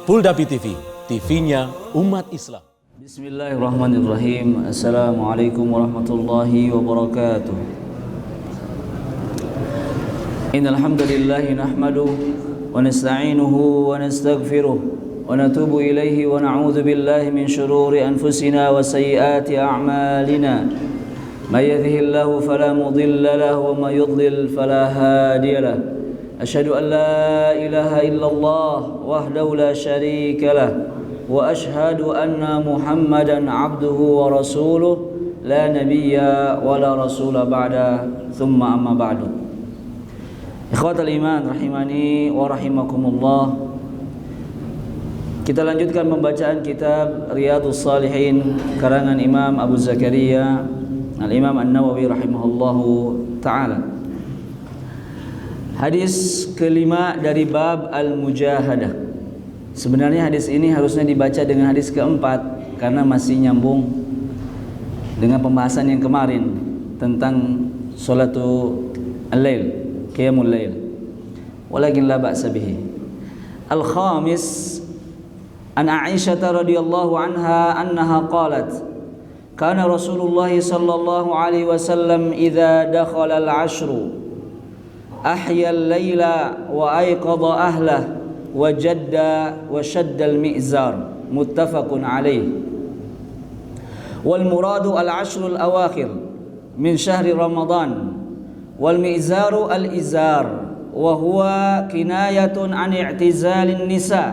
Puldapi TV, TV-nya umat Islam. Bismillahirrahmanirrahim. Assalamualaikum warahmatullahi wabarakatuh. Innal hamdalillah nahmaduhu wa nasta'inuhu wa nastaghfiruh wa natubu ilaihi wa na'udzu billahi min shururi anfusina wa sayyiati a'malina. May yahdihillahu fala mudilla lahu wa may yudlil fala hadiya lahu. أشهد أن لا إله إلا الله وحده لا شريك له وأشهد أن محمدا عبده ورسوله لا نبي ولا رسول بعده ثم أما بعد إخوة الإيمان rahimani wa rahimakumullah. Kita lanjutkan pembacaan kitab Riyadhus Shalihin karangan Imam Abu Zakaria Al-Imam An-Nawawi rahimahullahu ta'ala. Hadis kelima dari bab Al-Mujahadah. Sebenarnya hadis ini harusnya dibaca dengan hadis keempat karena masih nyambung dengan pembahasan yang kemarin tentang sholatul al-lail, qiyamul lail. Walakin la ba'sa bihi. Al-khamis an Aisyah radhiyallahu anha annaha qalat kana Rasulullah sallallahu alaihi wasallam idza dakhala al-'ashru أحيا الليل وأيقظ أهله وجد وشد المئزار متفق عليه. والمراد العشر الأواخر من شهر رمضان والمئزار الإزار وهو كناية عن اعتزال النساء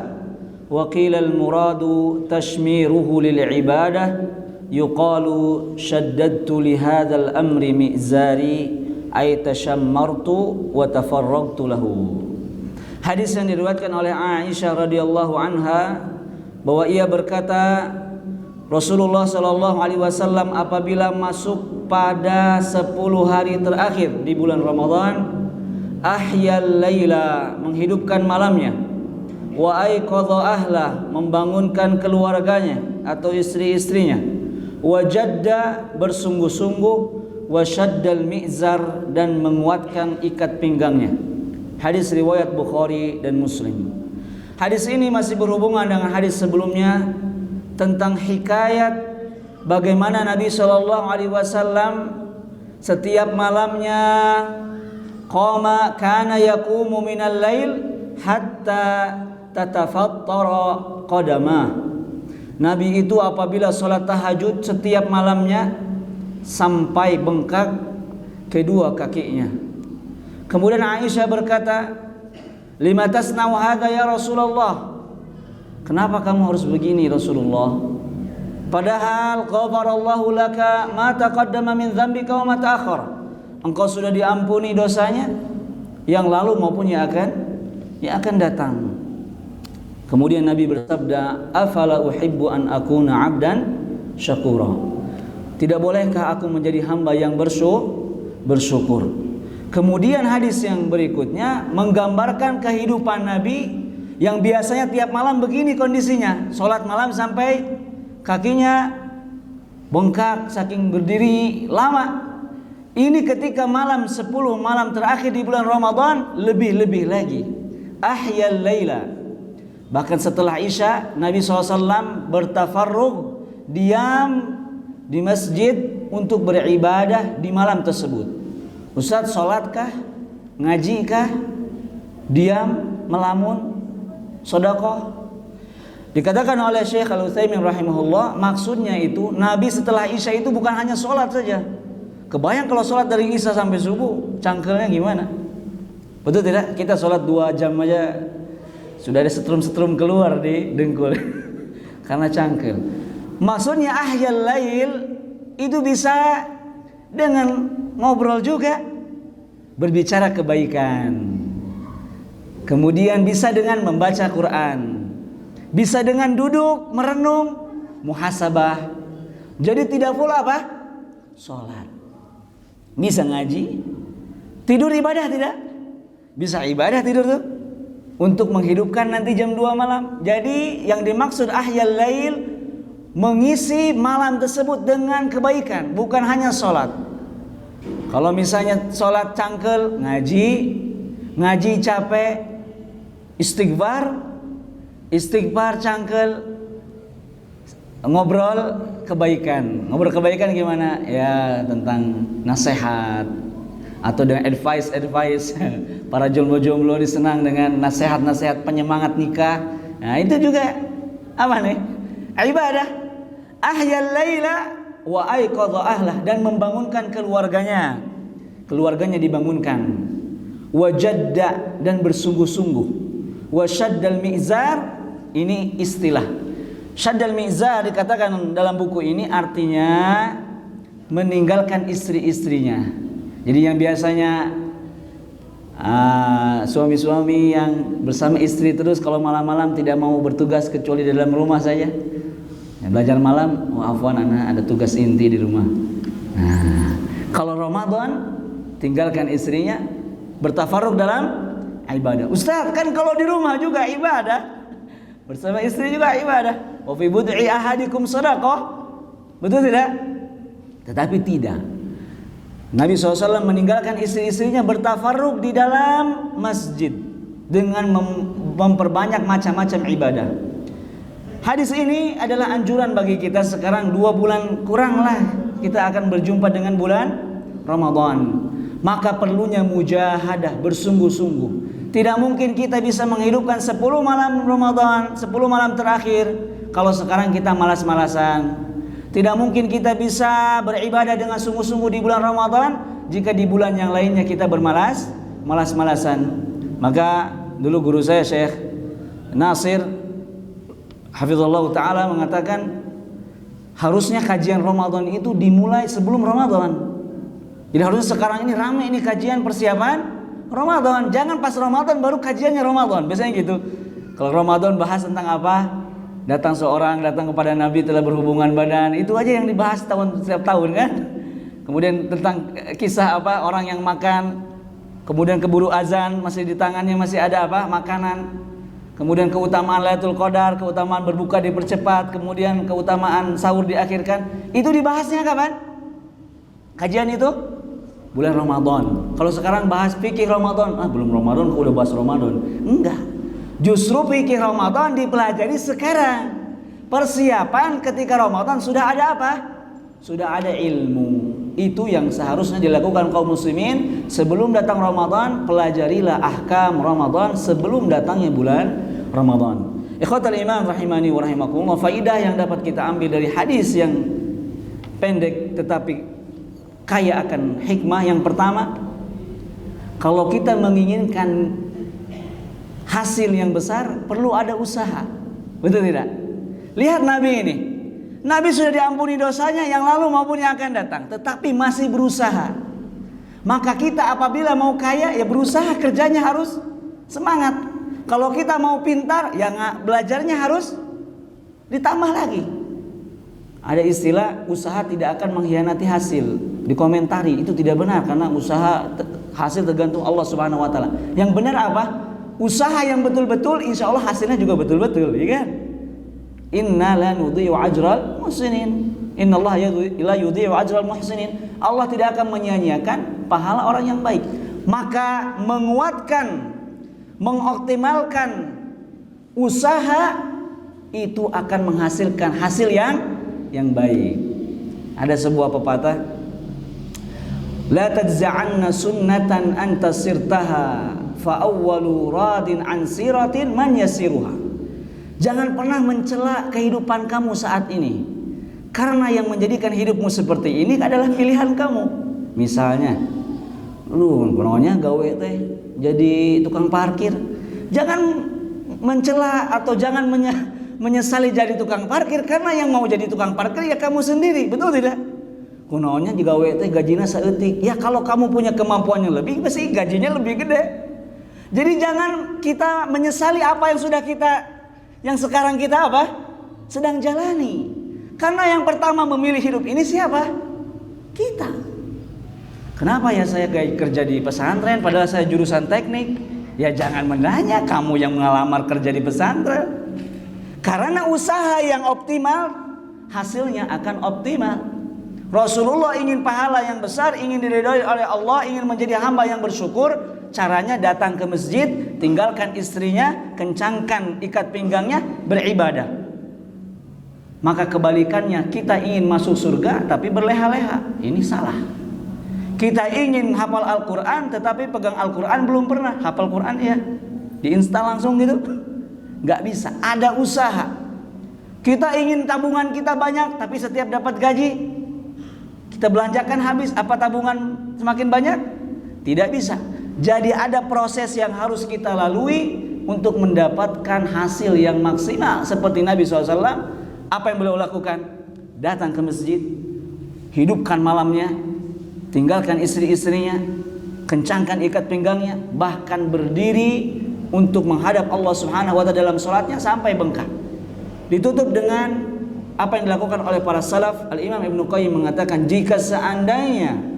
وقيل المراد تشميره للعبادة يقال شددت لهذا الأمر مئزاري ay tashammartu wa tafarragtu lahu. Hadis yang diriwayatkan oleh Aisyah radhiyallahu anha bahwa ia berkata Rasulullah sallallahu alaihi wasallam apabila masuk pada 10 hari terakhir di bulan Ramadan, ahyal laila, menghidupkan malamnya, wa aiqadha ahlah, membangunkan keluarganya atau istri-istrinya, wa jadda, bersungguh-sungguh, wa syaddal mi'zar, dan menguatkan ikat pinggangnya. Hadis riwayat Bukhari dan Muslim. Hadis ini masih berhubungan dengan hadis sebelumnya tentang hikayat bagaimana Nabi sallallahu alaihi wasallam setiap malamnya kana yaqumu minal lail hatta tatafattara qadamah. Nabi itu apabila salat tahajud setiap malamnya sampai bengkak kedua kakinya. Kemudian Aisyah berkata, "Lima tasna'u hadza ya Rasulullah?" Kenapa kamu harus begini Rasulullah? Padahal ghafarallahu laka ma taqaddama min dzambika wa ma ta'akhkhar. Engkau sudah diampuni dosanya yang lalu maupun yang akan datang. Kemudian Nabi bersabda, "Afala uhibbu an akuna 'abdan syakura?" Tidak bolehkah aku menjadi hamba yang bersyukur? Kemudian hadis yang berikutnya menggambarkan kehidupan Nabi yang biasanya tiap malam begini kondisinya. Sholat malam sampai kakinya bengkak saking berdiri lama. Ini ketika malam 10 malam terakhir di bulan Ramadan lebih-lebih lagi. Ahyal laila. Bahkan setelah Isya Nabi SAW bertafarrug, diam di masjid untuk beribadah di malam tersebut. Ustaz, sholatkah? Ngajikah? Diam, melamun, sedekah? Dikatakan oleh Syekh Al-Utsaimin rahimahullah, maksudnya itu Nabi setelah Isya itu bukan hanya sholat saja. Kebayang kalau sholat dari Isya sampai subuh, cangkelnya gimana? Betul tidak? Kita sholat 2 jam aja sudah ada setrum-setrum keluar di dengkul karena cangkel. Maksudnya ahyal lail itu bisa dengan ngobrol juga, berbicara kebaikan. Kemudian bisa dengan membaca Quran, bisa dengan duduk merenung, muhasabah. Jadi tidak full apa? Sholat. Bisa ngaji, tidur ibadah tidak? Bisa ibadah tidur tuh untuk menghidupkan nanti jam 2 malam. Jadi yang dimaksud ahyal lail mengisi malam tersebut dengan kebaikan, bukan hanya sholat. Kalau misalnya sholat cangkel, ngaji capek, istighfar, istighfar cangkel, ngobrol kebaikan. Ngobrol kebaikan gimana? Ya tentang nasihat atau dengan advice. Para jomblo-jomblo disenang dengan nasihat-nasihat penyemangat nikah. Nah, itu juga apa nih? Ibadah. Ahyal laila wa aiqadha ahlah, dan membangunkan keluarganya. Keluarganya dibangunkan. Wa jadda, dan bersungguh-sungguh. Wa syaddal mi'zar, ini istilah. Syaddal mi'zar dikatakan dalam buku ini artinya meninggalkan istri-istrinya. Jadi yang biasanya suami-suami yang bersama istri terus, kalau malam-malam tidak mau bertugas kecuali di dalam rumah saja. Ya, belajar malam, afwan anak ada tugas inti di rumah. Nah, kalau Ramadan tinggalkan istrinya, bertafarruq dalam ibadah. Ustaz, kan kalau di rumah juga ibadah. Bersama istri juga ibadah. Wa fi bud'i ahadikum shadaqah. Betul tidak? Tetapi tidak. Nabi SAW meninggalkan istri-istrinya bertafarruq di dalam masjid dengan memperbanyak macam-macam ibadah. Hadis ini adalah anjuran bagi kita sekarang 2 bulan kuranglah kita akan berjumpa dengan bulan Ramadan. Maka perlunya mujahadah, bersungguh-sungguh. Tidak mungkin kita bisa menghidupkan 10 malam Ramadan, 10 malam terakhir kalau sekarang kita malas-malasan. Tidak mungkin kita bisa beribadah dengan sungguh-sungguh di bulan Ramadan jika di bulan yang lainnya kita malas-malasan. Maka dulu guru saya Syekh Nasir hafizallah taala mengatakan harusnya kajian Ramadan itu dimulai sebelum Ramadan. Jadi harusnya sekarang ini ramai ini kajian persiapan Ramadan. Jangan pas Ramadan baru kajiannya Ramadan. Biasanya gitu. Kalau Ramadan bahas tentang apa? Datang kepada Nabi telah berhubungan badan. Itu aja yang dibahas setiap tahun kan. Kemudian tentang kisah apa? Orang yang makan. Kemudian keburu azan, masih di tangannya masih ada apa? Makanan. Kemudian keutamaan Lailatul Qadar, keutamaan berbuka dipercepat, kemudian keutamaan sahur diakhirkan. Itu dibahasnya kapan? Kajian itu bulan Ramadan. Kalau sekarang bahas fikih Ramadan, belum Ramadan kok udah bahas Ramadan. Enggak. Justru fikih Ramadan dipelajari sekarang. Persiapan ketika Ramadan sudah ada apa? Sudah ada ilmu. Itu yang seharusnya dilakukan kaum muslimin sebelum datang Ramadan. Pelajarilah ahkam Ramadan sebelum datangnya bulan Ramadan. Ikhwatal iman rahimani wa rahimakumullah. Faidah yang dapat kita ambil dari hadis yang pendek tetapi kaya akan hikmah. Yang pertama, kalau kita menginginkan hasil yang besar perlu ada usaha. Betul tidak? Lihat Nabi ini. Nabi sudah diampuni dosanya yang lalu maupun yang akan datang, tetapi masih berusaha. Maka kita apabila mau kaya ya berusaha, kerjanya harus semangat. Kalau kita mau pintar ya belajarnya harus ditambah lagi. Ada istilah usaha tidak akan mengkhianati hasil. Dikomentari itu tidak benar karena usaha hasil tergantung Allah Subhanahu wa taala. Yang benar apa? Usaha yang betul-betul insya Allah hasilnya juga betul-betul, ya kan? Inna la nudhi'u ajral muhsinin. Innallaha la yudhi'u ajral muhsinin. Allah tidak akan menyia-nyiakan pahala orang yang baik. Maka menguatkan, mengoptimalkan usaha itu akan menghasilkan hasil yang baik. Ada sebuah pepatah, la tajza'anna sunnatan anta sirtaha fa awwalu radin an siratin man yasiruha. Jangan pernah mencela kehidupan kamu saat ini, karena yang menjadikan hidupmu seperti ini adalah pilihan kamu. Misalnya lu pokoknya gawe teh jadi tukang parkir, jangan mencela atau jangan menyesali jadi tukang parkir, karena yang mau jadi tukang parkir ya kamu sendiri, betul tidak? Kunaonnya juga gawe teh gajinya saeutik. Ya kalau kamu punya kemampuan yang lebih pasti gajinya lebih gede. Jadi jangan kita menyesali apa yang sekarang kita apa? Sedang jalani. Karena yang pertama memilih hidup ini siapa? Kita. Kenapa ya saya kerja di pesantren padahal saya jurusan teknik? Ya jangan menanya kamu yang mengalamar kerja di pesantren. Karena usaha yang optimal hasilnya akan optimal. Rasulullah ingin pahala yang besar, ingin diridhoi oleh Allah, ingin menjadi hamba yang bersyukur. Caranya datang ke masjid, tinggalkan istrinya, kencangkan ikat pinggangnya, beribadah. Maka kebalikannya, kita ingin masuk surga tapi berleha-leha. Ini salah. Kita ingin hafal Al-Quran tetapi pegang Al-Quran belum pernah. Hafal Quran ya, diinstal langsung gitu, nggak bisa. Ada usaha. Kita ingin tabungan kita banyak tapi setiap dapat gaji kita belanjakan habis. Apa tabungan semakin banyak? Tidak bisa. Jadi ada proses yang harus kita lalui untuk mendapatkan hasil yang maksimal. Seperti Nabi SAW, apa yang beliau lakukan? Datang ke masjid, hidupkan malamnya, tinggalkan istri-istrinya, kencangkan ikat pinggangnya, bahkan berdiri untuk menghadap Allah Subhanahu wa Ta'ala dalam sholatnya sampai bengkak. Ditutup dengan apa yang dilakukan oleh para salaf. Al-Imam Ibnu Qayyim mengatakan, jika seandainya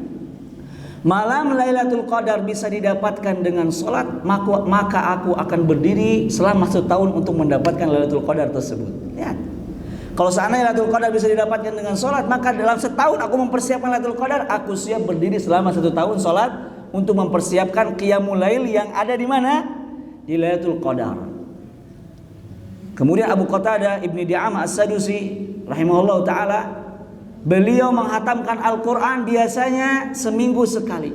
malam Lailatul Qadar bisa didapatkan dengan sholat, maka aku akan berdiri selama 1 tahun untuk mendapatkan Lailatul Qadar tersebut. Lihat, kalau seandainya Lailatul Qadar bisa didapatkan dengan sholat, maka dalam setahun aku mempersiapkan Lailatul Qadar. Aku siap berdiri selama 1 tahun sholat untuk mempersiapkan Qiyamul Lail yang ada di mana? Di Lailatul Qadar. Kemudian Abu Qatadah Ibni Di'amah As-Sadusi rahimahullah ta'ala, beliau menghatamkan Al-Quran biasanya seminggu sekali.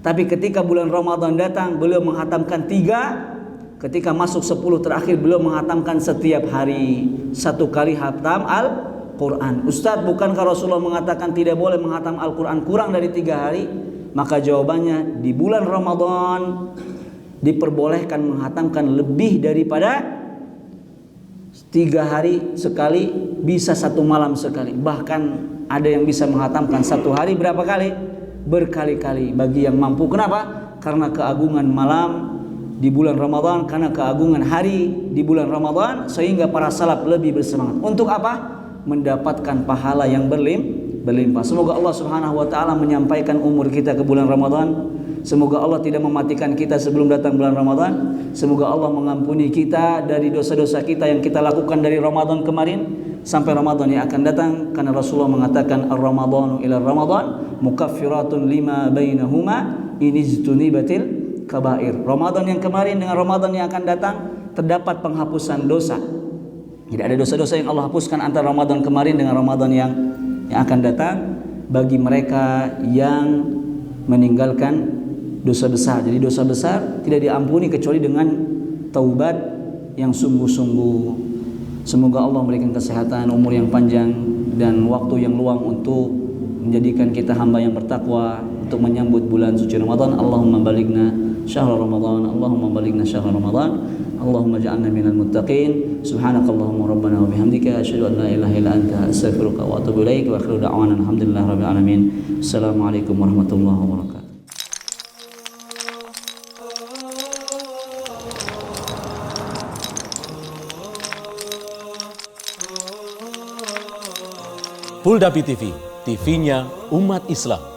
Tapi ketika bulan Ramadan datang, beliau menghatamkan 3. Ketika masuk 10 terakhir, beliau menghatamkan setiap hari 1 kali hatam Al-Quran. Ustaz, bukankah Rasulullah mengatakan tidak boleh menghatam Al-Quran kurang dari 3 hari? Maka jawabannya, di bulan Ramadan diperbolehkan menghatamkan lebih daripada 3 hari sekali, bisa 1 malam sekali. Bahkan ada yang bisa menghatamkan 1 hari berapa kali? Berkali-kali bagi yang mampu. Kenapa? Karena keagungan malam di bulan Ramadan, karena keagungan hari di bulan Ramadan, sehingga para salaf lebih bersemangat. Untuk apa? Mendapatkan pahala yang berlimpah. Semoga Allah Subhanahu wa Ta'ala menyampaikan umur kita ke bulan Ramadan. Semoga Allah tidak mematikan kita sebelum datang bulan Ramadan. Semoga Allah mengampuni kita dari dosa-dosa kita yang kita lakukan dari Ramadan kemarin sampai Ramadan yang akan datang. Karena Rasulullah mengatakan, ar-Ramadhanu ila Ramadan mukaffiratun lima bainahuma inijtunibatil kabair. Ramadan yang kemarin dengan Ramadan yang akan datang terdapat penghapusan dosa. Tidak ada dosa-dosa yang Allah hapuskan antara Ramadan kemarin dengan Ramadan yang akan datang bagi mereka yang meninggalkan dosa besar. Jadi dosa besar tidak diampuni kecuali dengan taubat yang sungguh-sungguh. Semoga Allah memberikan kesehatan, umur yang panjang, dan waktu yang luang untuk menjadikan kita hamba yang bertakwa untuk menyambut bulan suci Ramadan. Allahumma balighna syahr Ramadan, Allahumma balighna syahr Ramadan, Allahumma ja'alna minal muttaqin. Subhanakallahumma rabbana wa bihamdika asyhadu an la ilaha illa anta astaghfiruka wa atubu ilaik. Wa akhiru da'wana alhamdulillahi rabbil alamin. Assalamualaikum warahmatullahi wabarakatuh. Puldapi TV, TV-nya umat Islam.